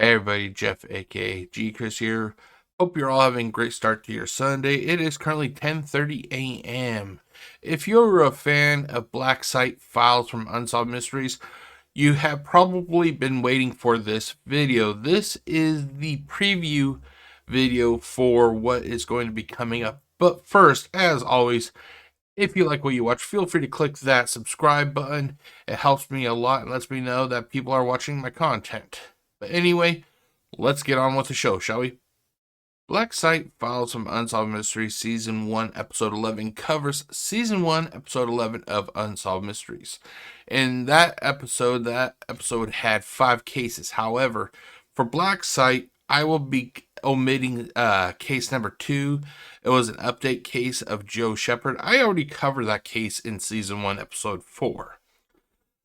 Hey everybody, Jeff aka GCurse here. Hope you're all having a great start to your Sunday. It is currently 10:30 a.m. If you're a fan of Black Site Files from Unsolved Mysteries, you have probably been waiting for this video. This is the preview video for what is going to be coming up. But first, as always, if you like what you watch, feel free to click that subscribe button. It helps me a lot and lets me know that people are watching my content. But anyway, let's get on with the show, shall we? Black Site Files from Unsolved Mysteries Season 1, Episode 11 covers Season 1, Episode 11 of Unsolved Mysteries. In that episode had 5 cases. However, for Black Site, I will be omitting case number 2. It was an update case of Joe Shepard. I already covered that case in Season 1, Episode 4.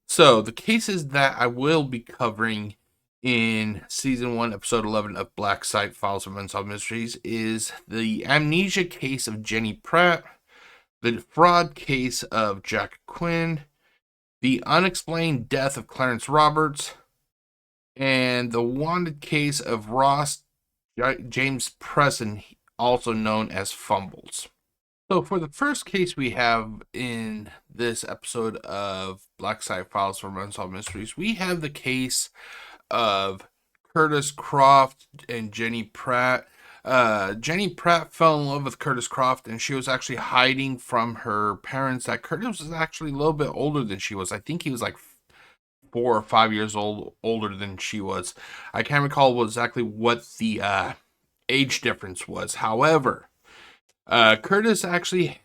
So, the cases that I will be covering in Season 1, Episode 11 of Black Site Files of Unsolved Mysteries is the amnesia case of Jenny Pratt, the fraud case of Jack Quinn, the unexplained death of Clarence Roberts, and the wanted case of Ross James Preston, also known as Fumbles. So for the first case we have in this episode of Black Site Files from Unsolved Mysteries, we have the case of Curtis Croft and Jenny Pratt. Jenny Pratt fell in love with Curtis Croft, and she was actually hiding from her parents that Curtis was actually a little bit older than she was. I think he was like 4 or 5 years older than she was. I can't recall exactly what the age difference was. However, Curtis actually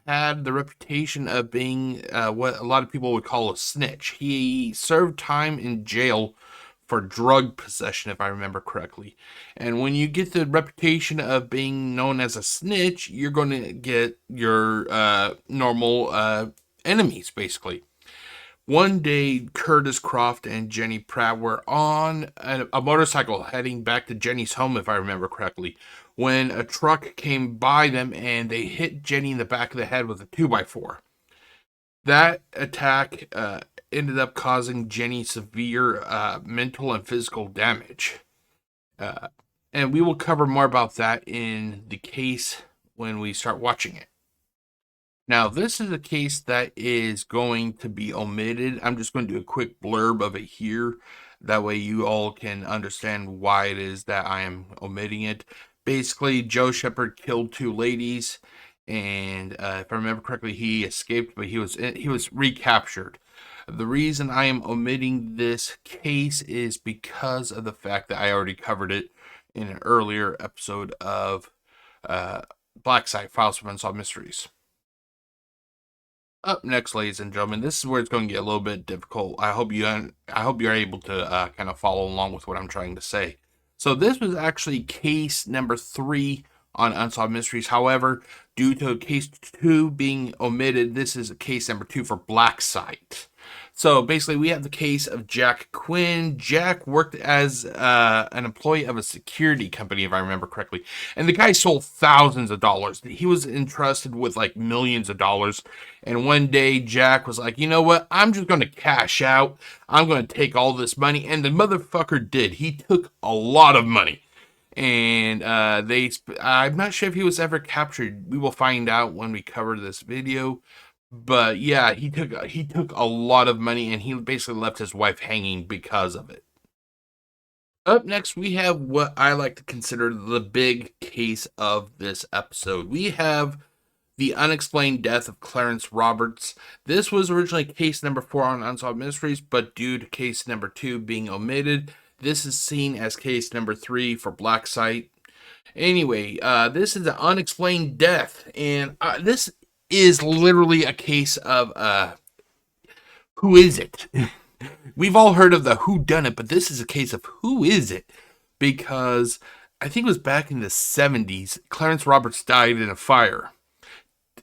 had the reputation of being what a lot of people would call a snitch. He served time in jail for drug possession, if I remember correctly. And when you get the reputation of being known as a snitch, you're going to get your normal enemies, basically. One day, Curtis Croft and Jenny Pratt were on a motorcycle heading back to Jenny's home, if I remember correctly, when a truck came by them and they hit Jenny in the back of the head with a 2x4. That attack ended up causing Jenny severe mental and physical damage. And we will cover more about that in the case when we start watching it. Now, this is a case that is going to be omitted. I'm just going to do a quick blurb of it here. That way you all can understand why it is that I am omitting it. Basically, Joe Shepard killed 2 ladies, and if I remember correctly, he escaped, but he was recaptured. The reason I am omitting this case is because of the fact that I already covered it in an earlier episode of Black Site Files from Unsolved Mysteries. Up next, ladies and gentlemen, this is where it's going to get a little bit difficult. I hope you're able to kind of follow along with what I'm trying to say. So this was actually case number 3 on Unsolved Mysteries. However, due to case 2 being omitted, this is case number 2 for Black Site. So basically, we have the case of Jack Quinn. Jack worked as an employee of a security company, if I remember correctly. And the guy sold thousands of dollars. He was entrusted with like millions of dollars. And one day, Jack was like, you know what? I'm just going to cash out. I'm going to take all this money. And the motherfucker did. He took a lot of money. And I'm not sure if he was ever captured. We will find out when we cover this video. But yeah, he took a lot of money, and he basically left his wife hanging because of it. Up next, we have what I like to consider the big case of this episode. We have the unexplained death of Clarence Roberts. This was originally case number 4 on Unsolved Mysteries, but due to case number 2 being omitted, this is seen as case number 3 for Black Site. Anyway, this is an unexplained death, and this is literally a case of who is it? We've all heard of the who done it, but this is a case of who is it? Because I think it was back in the 70s, Clarence Roberts died in a fire.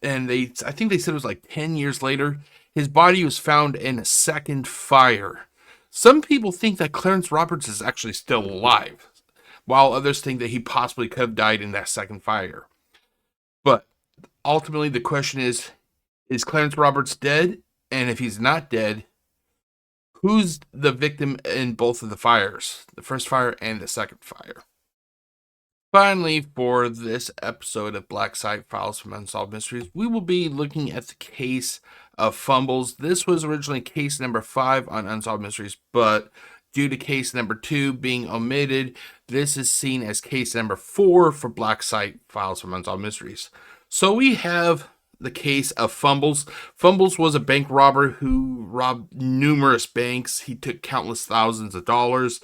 And I think they said it was like 10 years later, his body was found in a second fire. Some people think that Clarence Roberts is actually still alive, while others think that he possibly could have died in that second fire. But ultimately, the question is Clarence Roberts dead? And if he's not dead, who's the victim in both of the fires, the first fire and the second fire. Finally, for this episode of Black Site Files from Unsolved Mysteries, we will be looking at the case of Fumbles. This was originally case number 5 on Unsolved Mysteries, but due to case number 2 being omitted, this is seen as case number 4 for Black Site Files from Unsolved Mysteries. So we have the case of Fumbles. Fumbles was a bank robber who robbed numerous banks. He took countless thousands of dollars.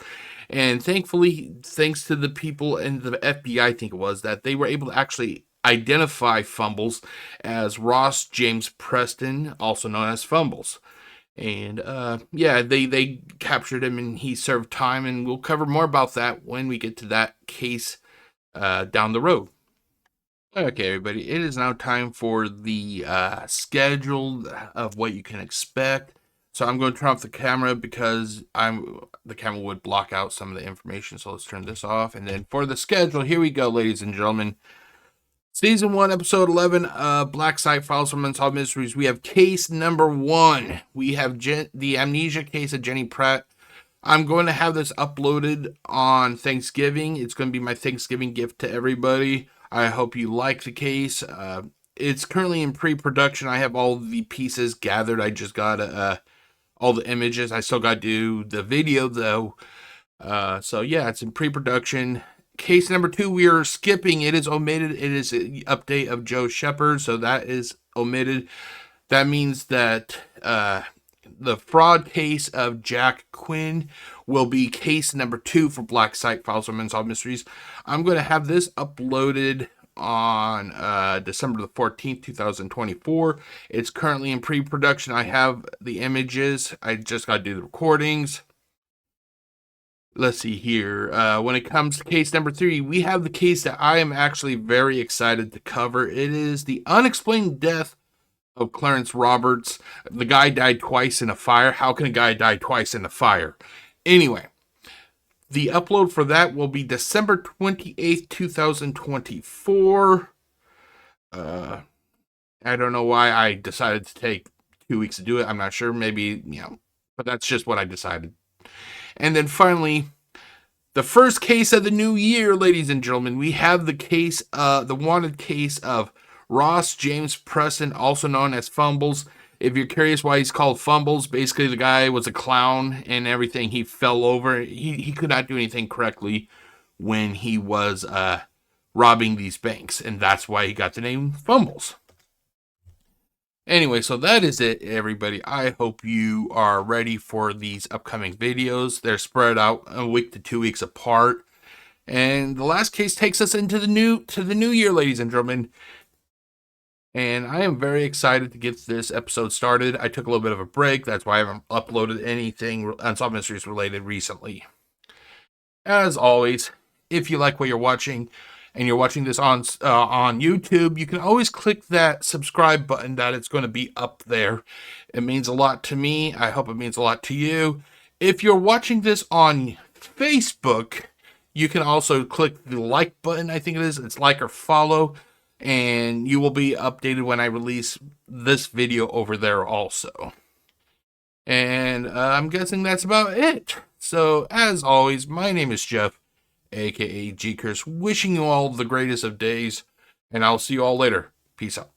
And thankfully, thanks to the people in the FBI, I think it was, that they were able to actually identify Fumbles as Ross James Preston, also known as Fumbles. And yeah, they captured him and he served time, and we'll cover more about that when we get to that case down the road. Okay, everybody, it is now time for the schedule of what you can expect. So I'm going to turn off the camera because the camera would block out some of the information. So let's turn this off. And then for the schedule, here we go, ladies and gentlemen. Season 1, Episode 11, Black Site Files from Unsolved Mysteries. We have case number 1. We have the amnesia case of Jenny Pratt. I'm going to have this uploaded on Thanksgiving. It's going to be my Thanksgiving gift to everybody. I hope you like the case. It's currently in pre-production. I have all the pieces gathered. I just got all the images. I still got to do the video though. So yeah, it's in pre-production. Case number 2, we are skipping. It is omitted. It is an update of Joe Shepard, so that is omitted. That means that the fraud case of Jack Quinn will be case number 2 for Black Site Files from Unsolved Mysteries. I'm going to have this uploaded on December the 14th, 2024. It's currently in pre-production. I have the images. I just got to do the recordings. Let's see here. When it comes to case number 3, we have the case that I am actually very excited to cover. It is the unexplained death of Clarence Roberts. The guy died twice in a fire. How can a guy die twice in a fire? Anyway, the upload for that will be December 28th, 2024. I don't know why I decided to take 2 weeks to do it. I'm not sure. Maybe, but that's just what I decided. And then finally, the first case of the new year, ladies and gentlemen, we have the case, the wanted case of Ross James Preston, also known as Fumbles. If you're curious why he's called Fumbles, basically the guy was a clown and everything. He fell over. He could not do anything correctly when he was robbing these banks, and that's why he got the name Fumbles. Anyway, so that is it, everybody. I hope you are ready for these upcoming videos. They're spread out a week to 2 weeks apart. And the last case takes us into the new year, ladies and gentlemen. And I am very excited to get this episode started. I took a little bit of a break. That's why I haven't uploaded anything Unsolved Mysteries related recently. As always, if you like what you're watching, and you're watching this on YouTube, you can always click that subscribe button that it's going to be up there. It means a lot to me. I hope it means a lot to you. If you're watching this on Facebook, you can also click the like button. I think it is. It's like or follow, and you will be updated when I release this video over there also. And I'm guessing that's about it. So, as always, my name is Jeff, aka GCurse, wishing you all the greatest of days, and I'll see you all later. Peace out.